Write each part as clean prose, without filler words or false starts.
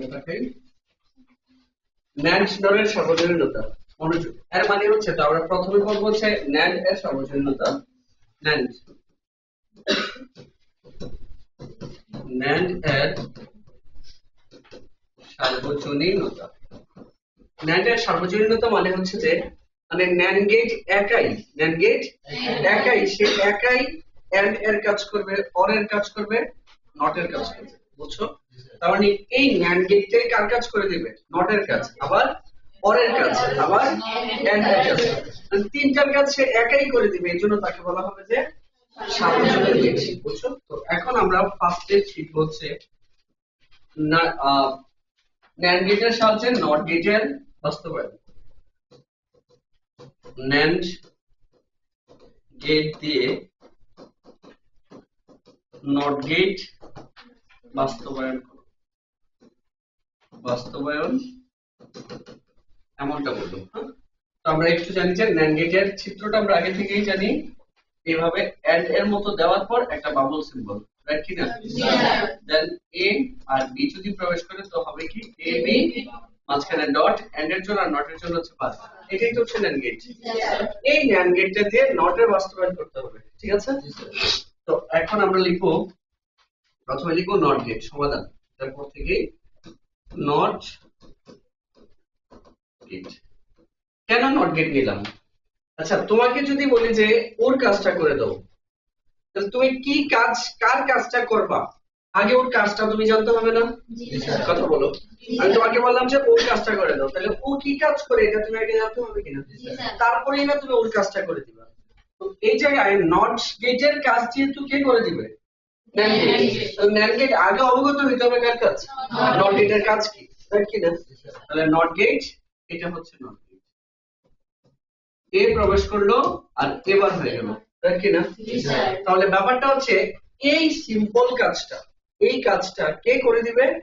দেখাই ন্যান্ড নরের সর্বজনীনতা মনোযোগ এর মানে হচ্ছে তো আমরা প্রথমে বলবো হচ্ছে ন্যান্ড এর সর্বজনীনতা ন্যান্ড ন্যান্ড এর সার্বজনীনতা ন্যান্ড এর সার্বজনীনতা মানে হচ্ছে যে মানে ন্যান্ড গেট একাই সে একাই এন্ড এর কাজ করবে অর এর কাজ করবে নট এর কাজ করবে বুঝছো তার মানে এই ন্যান্ড গেটটাই কার কাজ করে দিবে নট এর কাজ আবার অর এর কাজ আবার এন্ড এর কাজ তিনটার কাজ সে একাই করে দিবে এজন্য তাকে বলা হবে যে সার্বজনীন গেট বুঝছো তো এখন আমরা ফার্স্টে শিখব হচ্ছে না ন্যান্ড গেটের সাহায্যে নট গেটের বাস্তবায়ন ন্যান্ড গেট দিয়ে নট গেট বাস্তবায়ন এমনটা বলবো তো আমরা একটু জানি যে ন্যান্ড গেটের চিত্রটা আমরা আগে থেকেই জানি এইভাবে এন্ড এর মতো দেওয়ার পর একটা বাবল সিম্বল রাইট কি না দেন এ আর বি যদি প্রবেশ করে তো হবে কি এ বি মাঝখানে ডট এন্ড এর জন্য আর নট এর জন্য হচ্ছে পাস এটাই তো হচ্ছে ন্যান্ড গেট এই ন্যান্ড গেটটা দিয়ে নট এর বাস্তবায়ন করতে হবে ঠিক আছে তো এখন আমরা লিখবো প্রথমে লিখবো নট গেট সমাধান তারপর থেকে নট গেট কেন নট গেট নিলাম আচ্ছা তোমাকে যদি বলি যে ওর কাজটা করে দাও তাহলে তুমি কি কাজ কার কাজটা করবা আগে ওর কাজটা তুমি জানতে হবে না কথা বলো আমি তোমাকে বললাম যে ওর কাজটা করে দাও তাহলে ও কি কাজ করে এটা তুমি আগে জানতে হবে কিনা তারপরেই না তুমি ওর কাজটা করে দিবা তো এই জায়গায় নট গেটের কাজ যেহেতু কে করে দিবে ন্যান্ড গেট আগে অবগত হইতে হবে কার কাজ নট গেটের কাজ কি তাই কি না তাহলে নট গেট এটা হচ্ছে নট গেট এ প্রবেশ করলো আর এবার হয়ে গেল তাই কি না তাহলে ব্যাপারটা হচ্ছে এই সিম্পল কাজটা এই কাজটা কে করে দিবে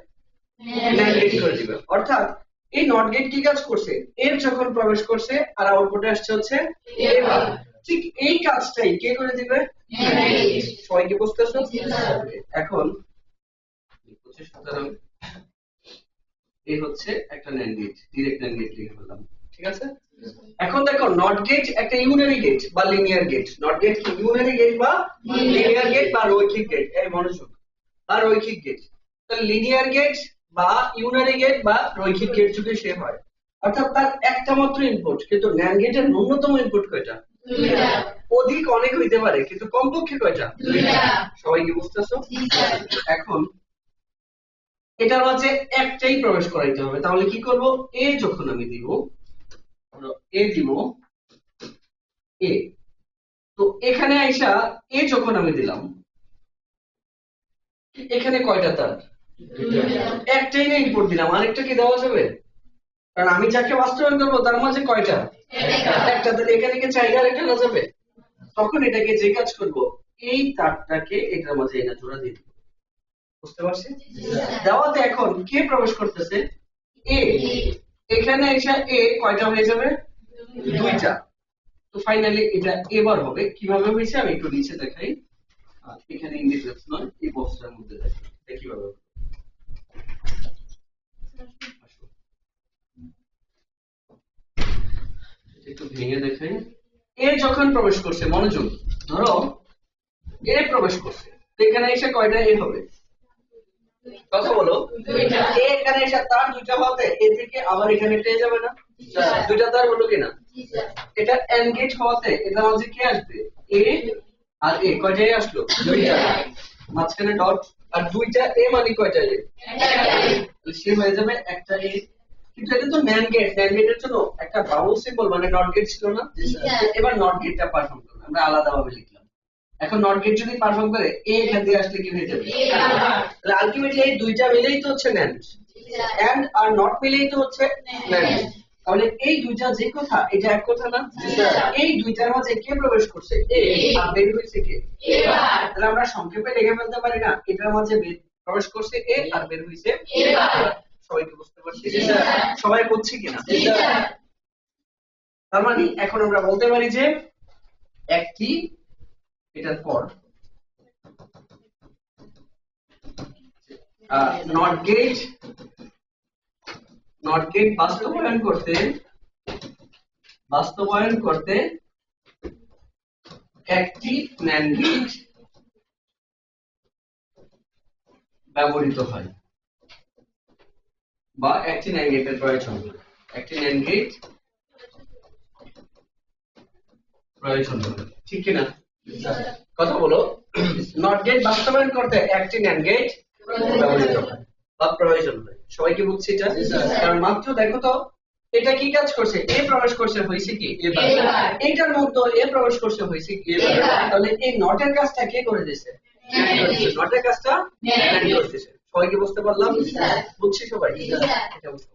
ন্যান্ড গেট করে দিবে অর্থাৎ এই নট গেট কি কাজ করছে এর যখন প্রবেশ করছে আর আউটপুটে আসছে হচ্ছে এবার ঠিক এই কাজটাই কে করে দিবে সবাই কি বুঝতেছো এখন সুতরাং এই হচ্ছে একটা NAND gate direct NAND gate লিখে ফেললাম ঠিক আছে এখন দেখো নট গেট একটা ইউনারি গেট বা লিনিয়ার গেট নট গেট কি ইউনারি গেট বা লিনিয়ার গেট বা রৈখিক গেট এই মনোযোগ বা রৈখিক গেট তাহলে লিনিয়ার গেট বা ইউনারি গেট বা রৈখিক গেট যদি সে হয় অর্থাৎ তার একটা মাত্র ইনপুট কিন্তু ন্যান্ড গেটের ন্যূনতম ইনপুট কয়টা অধিক অনেক হইতে পারে কিন্তু কমপক্ষে কয়টা সবাই কি বুঝতেছো এখন এটার মাঝে একটাই প্রবেশ করাইতে হবে তাহলে কি করব এ যখন আমি দিব এ দিব এ তো এখানে আইসা এ যখন আমি দিলাম এখানে কয়টা তার একটাই না ইনপুট দিলাম আরেকটা কি দেওয়া যাবে কারণ আমি যাকে বাস্তবায়ন করবো তার মাঝে কয়টা একটা তাহলে এখানে কি চাইলে আরেকটা না যাবে তখন এটাকে যে কাজ করব এই তারটাকে এটার মাঝে এটা জোড়া দিয়ে দিব বুঝতে পারছি দেওয়াতে এখন কে প্রবেশ করতেছে এ এখানে এসে এ কয়টা হয়ে যাবে দুইটা তো ফাইনালি এটা এবার হবে কিভাবে হয়েছে আমি একটু নিচে দেখাই এখানে ইন্ডিকেটর নয় এই বক্সটার মধ্যে দেখাই কিভাবে একটু ভেঙে দেখাই এ যখন প্রবেশ করছে মনোযোগ ধরো এ প্রবেশ করছে তো এখানে এসে কয়টা এ হবে কথা বলো এ এখানে এসে তার দুইটা হতে এ থেকে আবার এখানে পেয়ে যাবে না দুইটা তার হলো কিনা এটা এনগেজ হওয়াতে এটা মাঝে কি আসবে এ আর এ কয়টাই আসলো দুইটা মাঝখানে ডট আর দুইটা এ মানে কয়টা এ সে হয়ে যাবে একটা এ কিন্তু এটা তো ন্যান্ড গেটের জন্য একটা বাউল সিম্বল মানে নট গেট ছিল না এবার নট গেটটা পারফর্ম করবে আমরা আলাদাভাবে লিখলাম এখন নট গেট যদি পারফর্ম করে এ এখান দিয়ে আসলে কি হয়ে যাবে তাহলে আলটিমেটলি এই দুইটা মিলেই তো হচ্ছে ন্যান্ড এন্ড আর নট মিলেই তো হচ্ছে ন্যান্ড তাহলে এই দুইটা যে কথা এটা এক কথা না এই দুইটার মাঝে কে প্রবেশ করছে এ আর বের হইছে কে তাহলে আমরা সংক্ষেপে লিখে ফেলতে পারি না এটার মাঝে প্রবেশ করছে এ আর বের হইছে সবাই কি বুঝতে পারছি সবাই বুঝছে কিনা তার মানে এখন আমরা বলতে পারি যে একটি এটার পর not gate নট গেট বাস্তবায়ন করতে একটি NAND গেট ব্যবহৃত হয় বা একটি NAND গেটের প্রয়োজন হয়। একটি NAND গেট প্রয়োজন হয়, ঠিক কিনা? কথা বলো। নট গেট বাস্তবায়ন করতে একটি NAND গেট ব্যবহৃত হয় বা প্রয়োজন হয়। সবাই কি বুঝছে এটা? কারণ মাত্র দেখো তো এটা কি কাজ করছে, এ প্রবেশ করছে, হয়েছে কি এটার মধ্যে এ প্রবেশ করছে, হয়েছে কি। তাহলে এই নটের কাজটা কে করে দিয়েছে? নটের কাজটা NAND করে দিয়েছে। সবাই কি বুঝতে পারলাম? বুঝছি সবাই? এটা বুঝতে